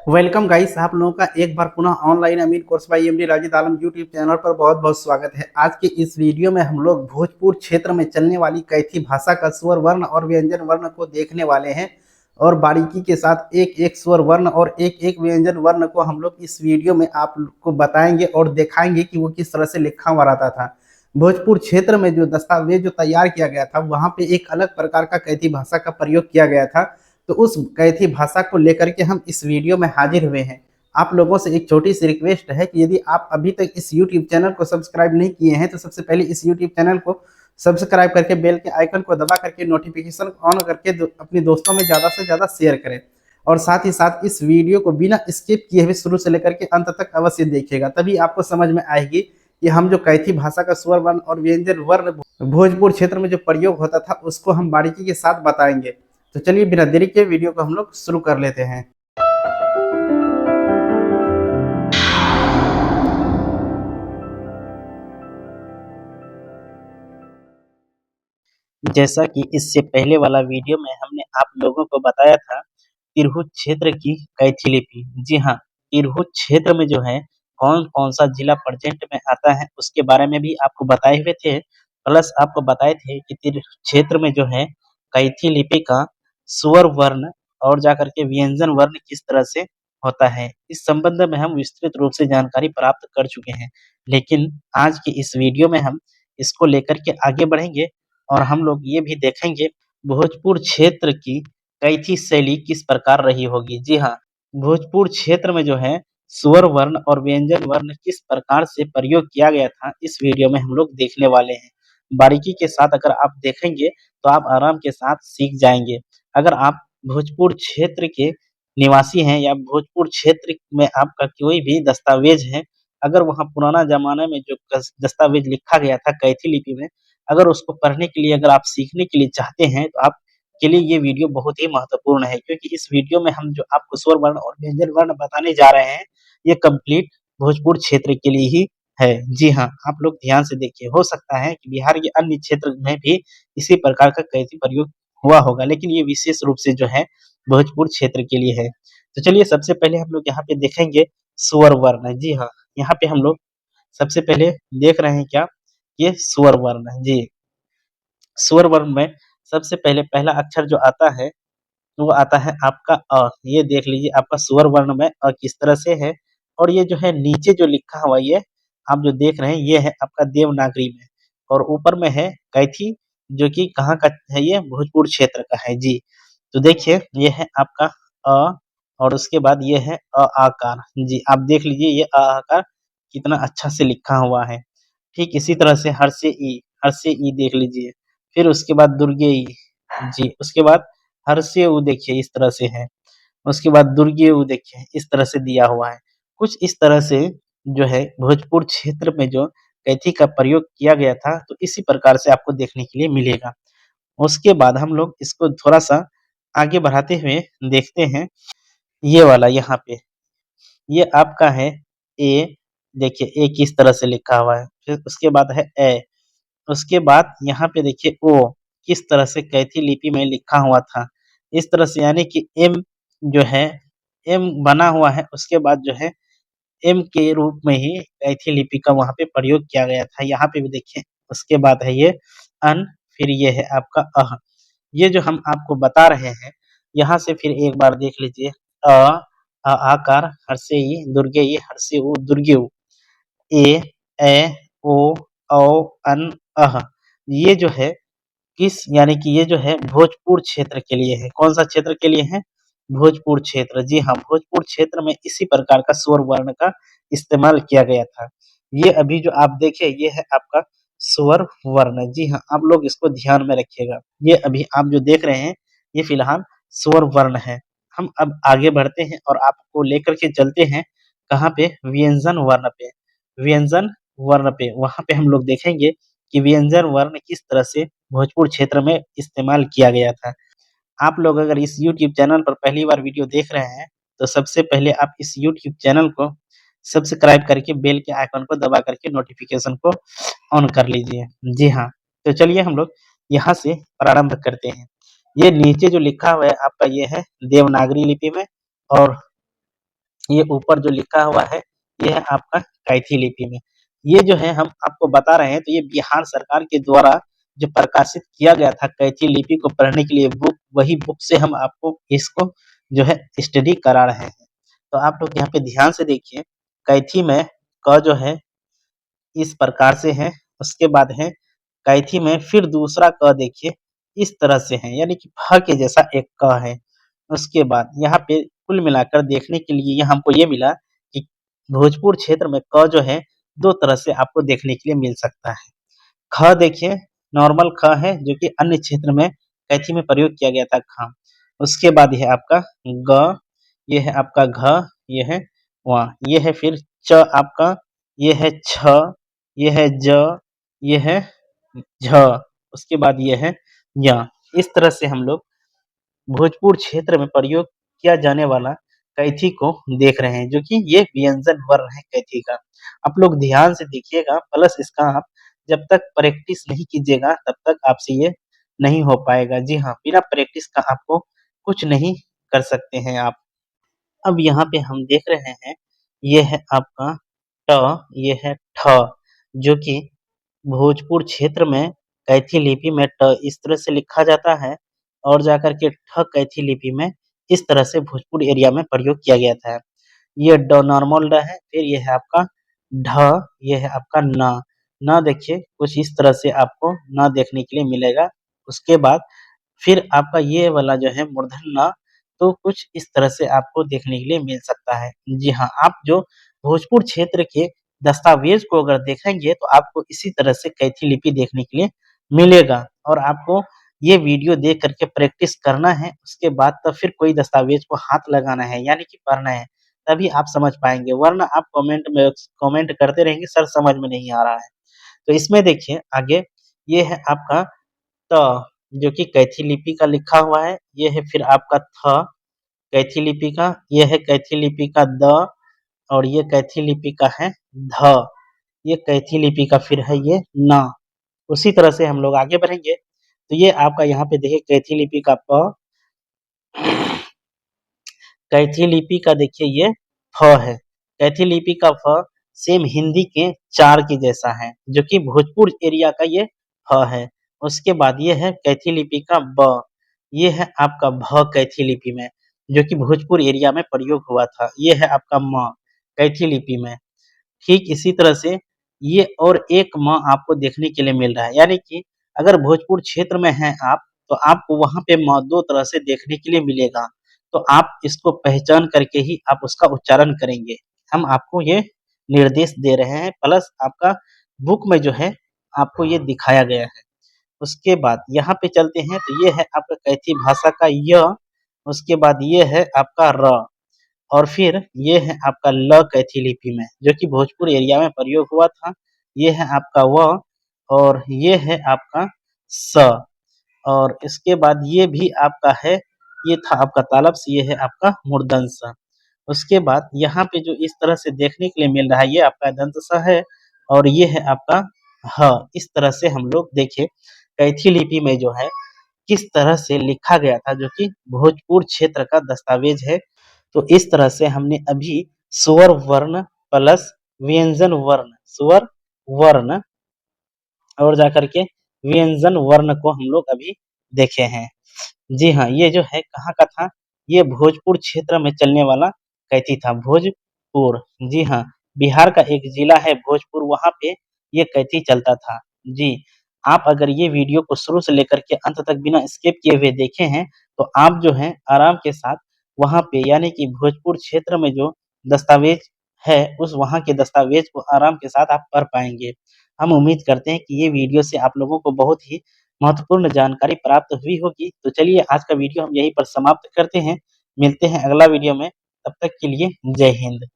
Welcome guys, आप लोगों का एक बार पुनः ऑनलाइन अमीर course by MD Rajid Alam YouTube channel पर बहुत बहुत स्वागत है। आज के इस वीडियो में हम लोग भोजपुर क्षेत्र में चलने वाली कैथी भाषा का स्वर वर्ण और व्यंजन वर्ण को देखने वाले हैं और बारीकी के साथ एक एक स्वर वर्ण और एक एक व्यंजन वर्ण को हम लोग इस वीडियो में आपको बताएंगे और दिखाएंगे कि वो किस तरह से लिखा हुआ रहता था। भोजपुर क्षेत्र में जो दस्तावेज जो तैयार किया गया था वहाँ पे एक अलग प्रकार का कैथी भाषा का प्रयोग किया गया था। तो उस कैथी भाषा को लेकर के हम इस वीडियो में हाजिर हुए हैं। आप लोगों से एक छोटी सी रिक्वेस्ट है कि यदि आप अभी तक इस यूट्यूब चैनल को सब्सक्राइब नहीं किए हैं तो सबसे पहले इस यूट्यूब चैनल को सब्सक्राइब करके बेल के आइकन को दबा करके नोटिफिकेशन ऑन करके अपने दोस्तों में ज़्यादा से ज़्यादा शेयर करें और साथ ही साथ इस वीडियो को बिना स्किप किए हुए शुरू से लेकर के अंत तक अवश्य देखिएगा, तभी आपको समझ में आएगी कि हम जो कैथी भाषा का स्वर वर्ण और व्यंजन वर्ण भोजपुर क्षेत्र में जो प्रयोग होता था उसको हम बारीकी के साथ बताएंगे। तो चलिए बिना देरी के वीडियो को हम लोग शुरू कर लेते हैं। जैसा कि इससे पहले वाला वीडियो में हमने आप लोगों को बताया था तिरहुत क्षेत्र की कैथी लिपि। जी हाँ, तिरहुत क्षेत्र में जो है कौन कौन सा जिला प्रेजेंट में आता है उसके बारे में भी आपको बताए हुए थे। प्लस आपको बताए थे कि तिरहुत क्षेत्र में जो है कैथी लिपि का स्वर वर्ण और जाकर के व्यंजन वर्ण किस तरह से होता है, इस संबंध में हम विस्तृत रूप से जानकारी प्राप्त कर चुके हैं। लेकिन आज की इस वीडियो में हम इसको लेकर के आगे बढ़ेंगे और हम लोग ये भी देखेंगे भोजपुर क्षेत्र की कैथी शैली किस प्रकार रही होगी। जी हाँ, भोजपुर क्षेत्र में जो है स्वर वर्ण और व्यंजन वर्ण किस प्रकार से प्रयोग किया गया था इस वीडियो में हम लोग देखने वाले हैं। बारीकी के साथ अगर आप देखेंगे तो आप आराम के साथ सीख जाएंगे। अगर आप भोजपुर क्षेत्र के निवासी हैं या भोजपुर क्षेत्र में आपका कोई भी दस्तावेज है, अगर वहाँ पुराना जमाने में जो दस्तावेज लिखा गया था कैथी लिपि में, अगर उसको पढ़ने के लिए अगर आप सीखने के लिए चाहते हैं तो आप के लिए ये वीडियो बहुत ही महत्वपूर्ण है, क्योंकि इस वीडियो में हम जो आपको स्वर वर्ण और व्यंजन वर्ण बताने जा रहे हैं ये कंप्लीट भोजपुर क्षेत्र के लिए ही है। जी हाँ, आप लोग ध्यान से देखिए, हो सकता है कि बिहार के अन्य क्षेत्र में भी इसी प्रकार का कैथी प्रयोग हुआ होगा, लेकिन ये विशेष रूप से जो है भोजपुर क्षेत्र के लिए है। तो चलिए सबसे पहले हम लोग यहाँ पे देखेंगे स्वर वर्ण। जी हाँ, यहाँ पे हम लोग सबसे पहले देख रहे हैं क्या, ये स्वर वर्ण है। जी, स्वर वर्ण में सबसे पहले पहला अक्षर जो आता है वो आता है आपका अ। ये देख लीजिए आपका स्वर वर्ण में अ किस तरह से है, और ये जो है नीचे जो लिखा हुआ ये आप जो देख रहे हैं ये है आपका देवनागरी में, और ऊपर में है कैथी, जो कि कहाँ का है, ये भोजपुर क्षेत्र का है। जी, तो देखिए ये है आपका अ, और उसके बाद ये है अ आकार। जी, आप देख लीजिए ये अ आकार कितना अच्छा से लिखा हुआ है। ठीक इसी तरह से हर से ई देख लीजिए। फिर उसके बाद दुर्गे ई। जी, उसके बाद हर से उ देखिए इस तरह से है। उसके बाद दुर्गे उ देखिए इस तरह से दिया हुआ है। कुछ इस तरह से जो है भोजपुर क्षेत्र में जो कैथी का प्रयोग किया गया था तो इसी प्रकार से आपको देखने के लिए मिलेगा। उसके बाद हम लोग इसको थोड़ा-सा आगे बढ़ाते हुए देखते हैं, ये वाला यहाँ पे, ये आपका है ए। देखिए ए किस तरह से लिखा हुआ है। फिर उसके बाद है ए। उसके बाद यहाँ पे देखिए ओ किस तरह से कैथी लिपि में लिखा हुआ था। इस तरह से यानी कि एम जो है, एम बना हुआ है, उसके बाद जो है एम के रूप में ही कैथी लिपि का वहाँ पे प्रयोग किया गया था। यहाँ पे भी देखिए, उसके बाद है ये अन, फिर ये है आपका अह। ये जो हम आपको बता रहे हैं, यहाँ से फिर एक बार देख लीजिए आकार, हर्षे ई, दुर्गे ई, हर्षे उ, दुर्गे उ। ए, ए, ओ, औ, अन, अह। ये जो है किस यानी कि ये जो है भोजपुर क्षेत्र के लिए है। कौन-सा क्षेत्र के लिए है? भोजपुर क्षेत्र। जी हाँ, भोजपुर क्षेत्र में इसी प्रकार का स्वर वर्ण का इस्तेमाल किया गया था। ये अभी जो आप देखे ये है आपका स्वर वर्ण। जी हाँ, आप लोग इसको ध्यान में रखिएगा। ये अभी आप जो देख रहे हैं ये फिलहाल स्वर वर्ण है। हम अब आगे बढ़ते हैं और आपको लेकर के चलते हैं कहाँ पे? व्यंजन वर्ण पे। व्यंजन वर्ण पे, वहाँ पे हम लोग देखेंगे कि व्यंजन वर्ण किस तरह से भोजपुर क्षेत्र में इस्तेमाल किया गया था। आप लोग अगर इस यूट्यूब चैनल पर पहली बार वीडियो देख रहे हैं, तो सबसे पहले आप इस यूट्यूब चैनल को सब्सक्राइब करके बेल के आइकन को दबा करके नोटिफ़िकेशन को ऑन कर लीजिए। जी हाँ, तो चलिए हम लोग यहाँ से प्रारंभ करते हैं। ये नीचे जो लिखा हुआ है आपका ये है देवनागरी लिपि में, और ये ऊपर जो लिखा हुआ है, ये है आपका कैथी लिपि में। ये जो है हम आपको बता रहे हैं, तो ये बिहार सरकार के द्वारा जो प्रकाशित किया गया था कैथी लिपि को पढ़ने के लिए बुक, वही बुक से हम आपको इसको जो है स्टडी करा रहे हैं। तो आप लोग यहाँ पे ध्यान से देखिए, कैथी में क जो है इस प्रकार से है, उसके बाद है कैथी में फिर दूसरा क देखिए इस तरह से है, यानी कि फ के जैसा एक क है। उसके बाद यहाँ पे कुल मिलाकर देखने के लिए ये हमको ये मिला कि भोजपुर क्षेत्र में क जो है 2 तरह से आपको देखने के लिए मिल सकता है। ख देखिए नॉर्मल ख है, जो कि अन्य क्षेत्र में कैथी में प्रयोग किया गया था ख। उसके बाद ये है आपका ग, ये है आपका घ, ये है व, ये है फिर च आपका, ये है छ, ये है ज, ये है झ, उसके बाद ये है य। इस तरह से हम लोग भोजपुर क्षेत्र में प्रयोग किया जाने वाला कैथी को देख रहे हैं, जो कि ये व्यंजन वर्ण है कैथी का। आप लोग ध्यान से देखिएगा, प्लस इसका आप जब तक प्रैक्टिस नहीं कीजिएगा तब तक आपसे ये नहीं हो पाएगा। जी हाँ, बिना प्रैक्टिस का आपको कुछ नहीं कर सकते हैं आप। अब यहाँ पे हम देख रहे हैं, ये है आपका ट, ये है ठ, जो कि भोजपुर क्षेत्र में कैथी लिपि में ट इस तरह से लिखा जाता है, और जाकर के ठ कैथी लिपि में इस तरह से भोजपुर एरिया में प्रयोग किया गया था। ये ड नॉर्मल ड है, फिर ये है आपका ढ, ये है आपका न। न देखिए कुछ इस तरह से आपको न देखने के लिए मिलेगा। उसके बाद फिर आपका ये वाला जो है मूर्धन्य न, तो कुछ इस तरह से आपको देखने के लिए मिल सकता है। जी हाँ, आप जो भोजपुर क्षेत्र के दस्तावेज को अगर देखेंगे तो आपको इसी तरह से कैथी लिपि देखने के लिए मिलेगा, और आपको ये वीडियो देख करके प्रैक्टिस करना है। उसके बाद तब फिर कोई दस्तावेज को हाथ लगाना है, यानी कि पढ़ना है, तभी आप समझ पाएँगे, वरना आप कमेंट करते रहेंगे सर समझ में नहीं आ रहा है। तो इसमें देखिए आगे, ये है आपका त, जो कि कैथी लिपि का लिखा हुआ है, ये है फिर आपका थ कैथी लिपि का, ये है कैथी लिपि का द, और ये कैथी लिपि का है ध, ये कैथी लिपि का फिर है ये न। उसी तरह से हम लोग आगे बढ़ेंगे, तो ये आपका यहाँ पे देखिए कैथी लिपि का प, कैथी लिपि का देखिए ये फ है। कैथी लिपि का फ सेम हिंदी के 4 के जैसा है, जो कि भोजपुर एरिया का ये फ है। उसके बाद ये है कैथी लिपि का ब, ये है आपका भ कैथी लिपि में, जो कि भोजपुर एरिया में प्रयोग हुआ था। ये है आपका म कैथी लिपि में। ठीक इसी तरह से ये और एक म आपको देखने के लिए मिल रहा है, यानी कि अगर भोजपुर क्षेत्र में हैं आप, तो आपको वहाँ पे म 2 तरह से देखने के लिए मिलेगा। तो आप इसको पहचान करके ही आप उसका उच्चारण करेंगे। हम आपको ये निर्देश दे रहे हैं, प्लस आपका बुक में जो है आपको ये दिखाया गया है। उसके बाद यहाँ पे चलते हैं, तो ये है आपका कैथी भाषा का य, उसके बाद ये है आपका र, और फिर ये है आपका ल कैथी लिपि में, जो कि भोजपुर एरिया में प्रयोग हुआ था। ये है आपका व, और ये है आपका स, और इसके बाद ये भी आपका है, ये था आपका तालब से, ये है आपका मूर्धन्य स। उसके बाद यहाँ पे जो इस तरह से देखने के लिए मिल रहा है, ये आपका दंत स है, और ये है आपका ह। इस तरह से हम लोग देखिए कैथी लिपि में जो है किस तरह से लिखा गया था, जो कि भोजपुर क्षेत्र का दस्तावेज है। तो इस तरह से हमने अभी स्वर वर्ण प्लस व्यंजन वर्ण, स्वर वर्ण और जाकर के व्यंजन वर्ण को हम लोग अभी देखे हैं। जी हाँ, ये जो है कहाँ का था? ये भोजपुर क्षेत्र में चलने वाला कैथी था, भोजपुर। जी हाँ, बिहार का एक जिला है भोजपुर, वहाँ पे ये कैथी चलता था। जी, आप अगर ये वीडियो को शुरू से लेकर के अंत तक बिना स्किप किए हुए देखे हैं, तो आप जो है आराम के साथ वहाँ पे, यानी कि भोजपुर क्षेत्र में जो दस्तावेज है, उस वहाँ के दस्तावेज को आराम के साथ आप पढ़ पाएँगे। हम उम्मीद करते हैं कि ये वीडियो से आप लोगों को बहुत ही महत्वपूर्ण जानकारी प्राप्त हुई होगी। तो चलिए आज का वीडियो हम यहीं पर समाप्त करते हैं। मिलते हैं अगला वीडियो में, तब तक के लिए जय हिंद।